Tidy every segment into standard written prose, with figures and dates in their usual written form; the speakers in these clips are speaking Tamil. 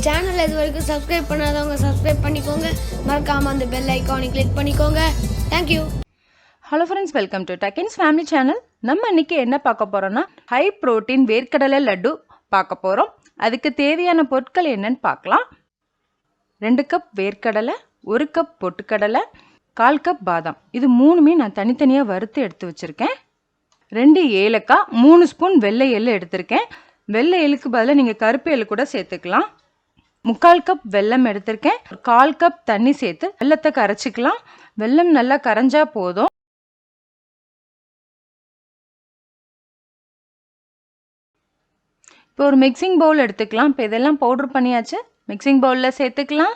சேனலை இது வரைக்கும் சப்ஸ்கிரைப் பண்ணாதவங்க சப்ஸ்கிரைப் பண்ணிக்கோங்க. மறக்காமல் அந்த பெல் ஐக்கானை கிளிக் பண்ணிக்கோங்க. Thank you. Hello friends, welcome to Duckins family channel. நம்ம இன்னைக்கு என்ன பார்க்க போகிறோம்னா ஹை ப்ரோட்டீன் வேர்க்கடலை லட்டு பார்க்க போகிறோம். அதுக்கு தேவையான பொருட்கள் என்னன்னு பார்க்கலாம். 2 கப் வேர்க்கடலை, 1 கப் பொட்டுக்கடலை, 1/4 கப் பாதாம். இது மூணுமே நான் தனித்தனியாக வறுத்து எடுத்து வச்சுருக்கேன். 2 ஏலக்காய், 3 ஸ்பூன் வெள்ளை எள்ளு எடுத்திருக்கேன். வெள்ளை எள்ளுக்கு பதிலாக நீங்கள் கருப்பு எள்ளு கூட சேர்த்துக்கலாம். 3/4 கப் வெல்லம் எடுத்திருக்கேன். 1/4 கப் தண்ணி சேர்த்து வெல்லத்தை கரைச்சிக்கலாம். வெல்லம் நல்லா கரைஞ்சா போதும். இப்போ ஒரு மிக்சிங் பவுல் எடுத்துக்கலாம். இப்போ இதெல்லாம் பவுடர் பண்ணியாச்சு. மிக்சிங் பவுலில் சேர்த்துக்கலாம்.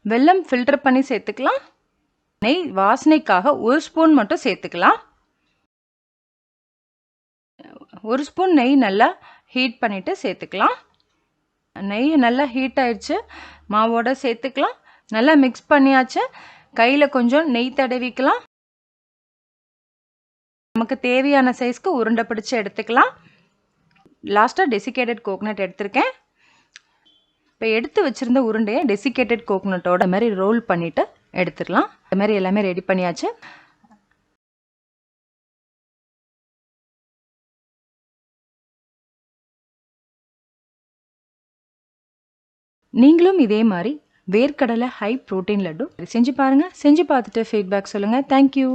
வெல்லம் ஃபில்டர் பண்ணி சேர்த்துக்கலாம். நெய் வாசனைக்காக 1 ஸ்பூன் மட்டும் சேர்த்துக்கலாம். 1 ஸ்பூன் நெய் நல்லா ஹீட் பண்ணிவிட்டு சேர்த்துக்கலாம். நெய் நல்லா ஹீட் ஆயிடுச்சு. மாவோட சேர்த்துக்கலாம். நல்லா மிக்ஸ் பண்ணியாச்சு. கையில் கொஞ்சம் நெய் தடவிக்கலாம். நமக்கு தேவையான சைஸ்க்கு உருண்டை பிடிச்சி எடுத்துக்கலாம். லாஸ்ட்டாக டெசிகேட்டட் கோகனட் எடுத்திருக்கேன். இப்போ எடுத்து வச்சுருந்த உருண்டையை டெசிகேட்டட் கோகனட்டோட மாதிரி ரோல் பண்ணிவிட்டு எடுத்துடலாம். இந்த மாதிரி எல்லாமே ரெடி பண்ணியாச்சு. நீங்களும் இதே மாதிரி வேர்க்கடலை ஹை ப்ரோட்டீன் லட்டு செஞ்சு பாருங்கள். செஞ்சு பார்த்துட்டு ஃபீட்பேக் சொல்லுங்கள். தேங்க்யூ.